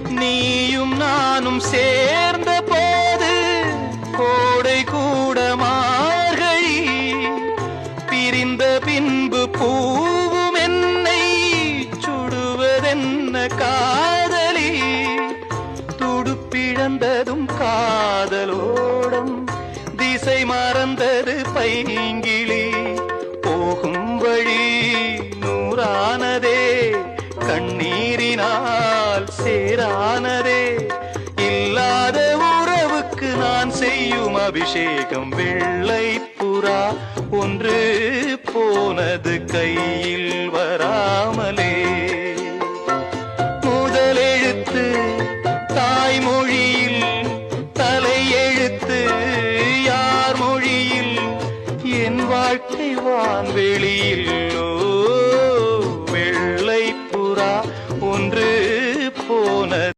நீயும் நானும் சேர்ந்த போது கோடை கூட மார்கழி, பிரிந்த பின்பு பூவும் என்னை சுடுவதென்ன காதலி, துடுப்பிழந்ததும் காதலோடம் திசை மறந்தது பைங்கிளி, போகும் வழி நூறானதே கண்ணீரினால் சேரானதே, இல்லாத உறவுக்கு நான் செய்யும் அபிஷேகம், வெள்ளை புறா ஒன்று போனது கையில் வராமலே.